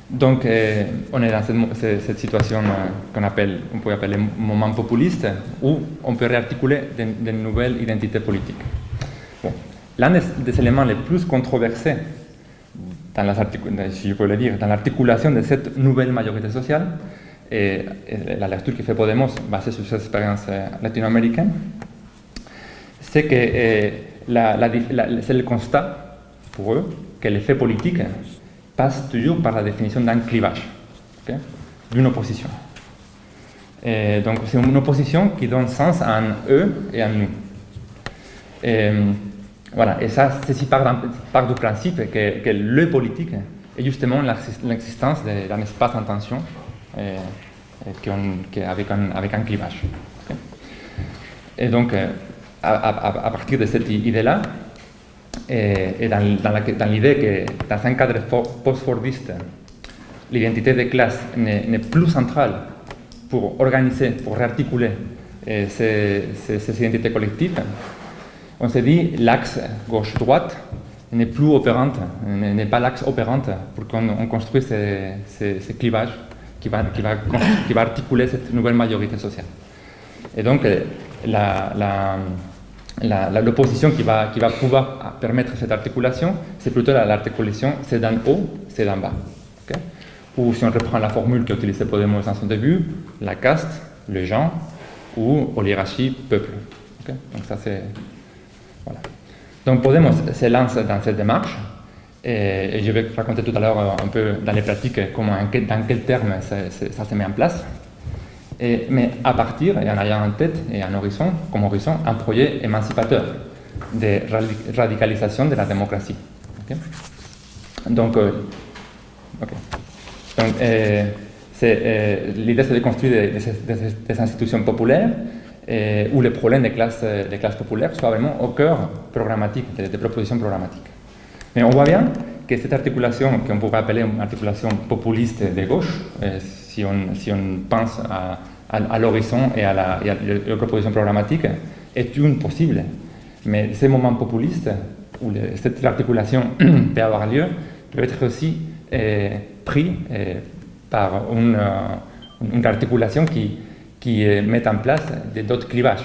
Donc, on est dans cette situation qu'on peut appeler moment populiste, où on peut réarticuler de nouvelles identités politiques. Bon. L'un des éléments les plus controversés si je peux le dire, dans l'articulation de cette nouvelle majorité sociale, et la lecture que fait Podemos, basée sur cette expérience latino-américaine, c'est que c'est le constat, pour eux, que les faits politiques passent toujours par la définition d'un clivage, okay, d'une opposition. Et donc c'est une opposition qui donne sens à un eux et à nous. Voilà, et ça, c'est part du principe que le politique est justement l'existence d'un espace en tension avec un clivage. Okay. Et donc, à partir de cette idée-là, et dans l'idée que dans un cadre post-fordiste, l'identité de classe n'est plus centrale pour organiser, pour réarticuler ces identités collectives, on se dit l'axe gauche-droite n'est plus opérante, n'est pas l'axe opérante pour qu'on construise ces clivages qui va articuler cette nouvelle majorité sociale. Et donc, l'opposition qui va pouvoir permettre cette articulation, c'est plutôt l'articulation c'est d'en haut, c'est d'en bas. Okay? Ou si on reprend la formule qu'a utilisée Podemos dans son début, la caste, le genre, ou oligarchie, peuple. Okay? Donc ça c'est... Voilà. Donc Podemos se lance dans cette démarche, et je vais raconter tout à l'heure un peu dans les pratiques dans quel terme ça se met en place. Mais à partir, et en ayant en tête et comme horizon, un projet émancipateur de radicalisation de la démocratie. Okay? Donc, l'idée c'est de construire des institutions populaires où les problèmes des classes populaires soient vraiment au cœur programmatique, des propositions programmatiques. Mais on voit bien que cette articulation, qu'on pourrait appeler une articulation populiste de gauche, si on pense à l'horizon et à la proposition programmatique, est une possible. Mais ces moments populistes, où cette articulation peut avoir lieu, peut être aussi pris par une articulation qui met en place d'autres clivages.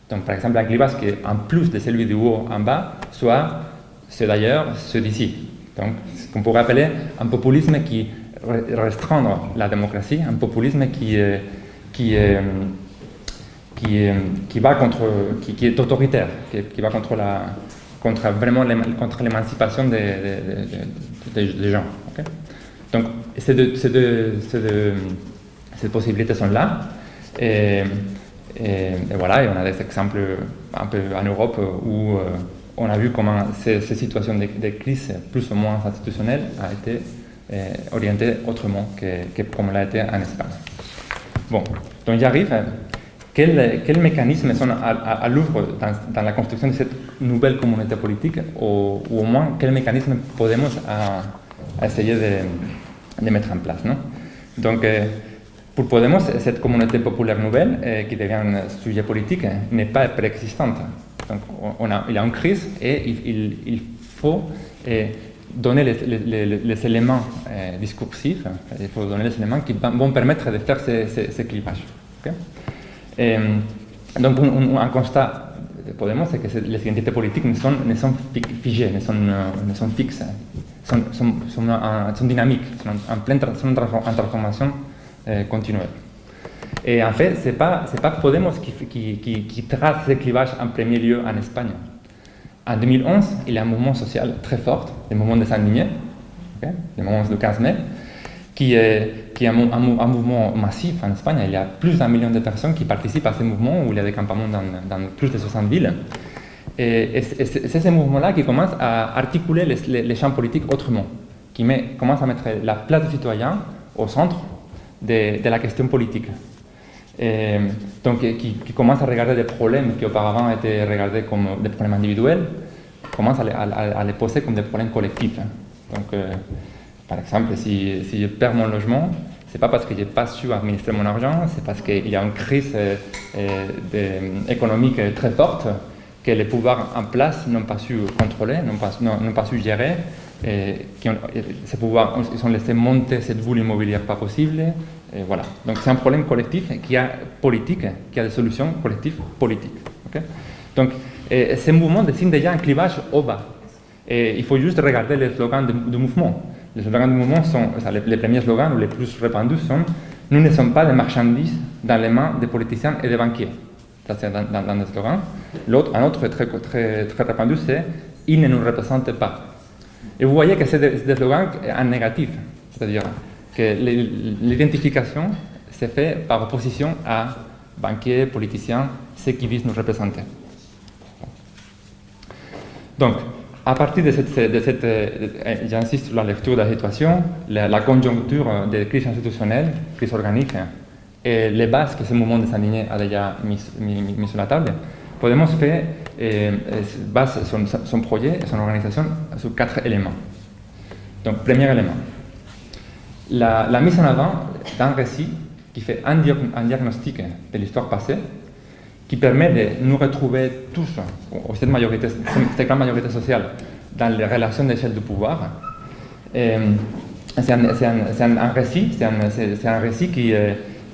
Donc, par exemple, un clivage qui, en plus de celui du haut en bas, soit ceux d'ailleurs, ceux d'ici. Donc, ce qu'on pourrait appeler un populisme qui restreint la démocratie, un populisme qui est autoritaire, qui va contre l'émancipation des gens. Okay? Donc, ces possibilités sont là. Et voilà, et on a des exemples un peu en Europe où on a vu comment ces situations de crise plus ou moins institutionnelles ont été orientées autrement que comme l'a été en Espagne. Bon, donc j'arrive. Quels mécanismes sont à l'œuvre dans la construction de cette nouvelle communauté politique, ou au moins quels mécanismes Podemos a essayé de mettre en place, non? Donc, pour Podemos, cette communauté populaire nouvelle, qui devient un sujet politique, n'est pas préexistante. Donc, il y a une crise et il faut donner les éléments discursifs, il faut donner les éléments qui vont permettre de faire ces clivages. Okay? Donc, un constat de Podemos, c'est que les identités politiques ne sont figées, ne sont fixes, sont dynamiques, sont en transformation continuelle. Et en fait, ce n'est pas Podemos qui trace ces clivages en premier lieu en Espagne. En 2011, il y a un mouvement social très fort, le mouvement des indignés, okay, le mouvement du 15 mai, qui est un mouvement massif en Espagne. Il y a plus d'1 million de personnes qui participent à ce mouvement, où il y a des campements dans plus de 60 villes. Et c'est ce mouvement-là qui commence à articuler les champs politiques autrement, qui commence à mettre la place du citoyen au centre de la question politique. Et donc, qui commence à regarder des problèmes qui auparavant étaient regardés comme des problèmes individuels, commence à les poser comme des problèmes collectifs. Donc, par exemple, si je perds mon logement, ce n'est pas parce que je n'ai pas su administrer mon argent, c'est parce qu'il y a une crise économique très forte que les pouvoirs en place n'ont pas su contrôler, n'ont pas su gérer, et ces pouvoirs, ils ont laissé monter cette boule immobilière pas possible. Et voilà. Donc c'est un problème collectif qui a des solutions collectives politiques. Okay? Donc ces mouvements dessinent déjà un clivage au bas. Et il faut juste regarder les slogans du mouvement. Les slogans du mouvement sont, les premiers slogans ou les plus répandus sont « Nous ne sommes pas des marchandises dans les mains des politiciens et des banquiers ». Ça c'est dans les slogans. Un autre très répandu c'est « Ils ne nous représentent pas ». Et vous voyez que c'est des slogans en négatif, c'est-à-dire que l'identification se fait par opposition à banquiers, politiciens, ceux qui visent nous représenter. Donc, à partir de cette j'insiste sur la lecture de la situation, la conjoncture des crises institutionnelles, crises organiques, et les bases que ce mouvement des indignés a déjà mis sur la table, Podemos base son projet et son organisation sur 4 éléments. Donc, premier élément, la mise en avant d'un récit qui fait un diagnostic de l'histoire passée, qui permet de nous retrouver tous, ou cette grande majorité sociale, dans les relations d'échelle du pouvoir. C'est un récit qui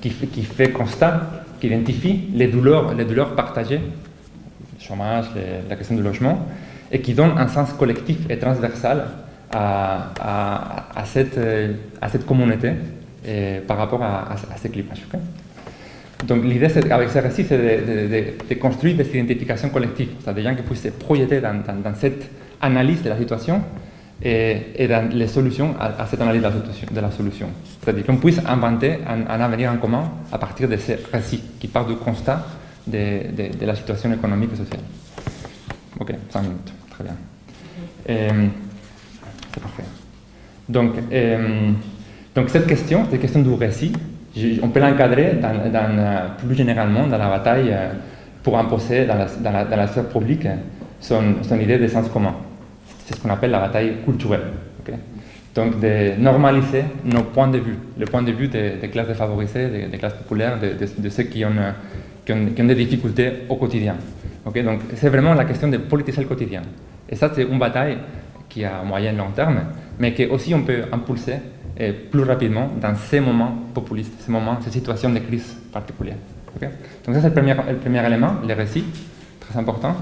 fait constat, qui identifie les douleurs partagées, le chômage, la question du logement, et qui donne un sens collectif et transversal à cette communauté par rapport à ces clivages. Okay? Donc l'idée avec ce récit, c'est de construire des identifications collectives, c'est-à-dire des gens qui puissent se projeter dans cette analyse de la situation et dans les solutions à cette analyse de la solution. C'est-à-dire qu'on puisse inventer un avenir en commun à partir de ces récits qui partent du constat de la situation économique et sociale. Ok, 5 minutes, très bien. C'est parfait. Donc cette question du récit, on peut l'encadrer plus généralement dans la bataille pour imposer dans la sphère publique son idée de sens commun. C'est ce qu'on appelle la bataille culturelle. Okay? Donc de normaliser nos points de vue, le point de vue des classes défavorisées, des classes populaires, de ceux qui ont des difficultés au quotidien. Okay? Donc c'est vraiment la question de politiser le quotidien. Et ça, c'est une bataille qui a moyen et long terme, mais que aussi on peut impulser plus rapidement dans ces moments populistes, ces situations de crise particulières. Okay? Donc ça, c'est le premier élément, les récits, très important.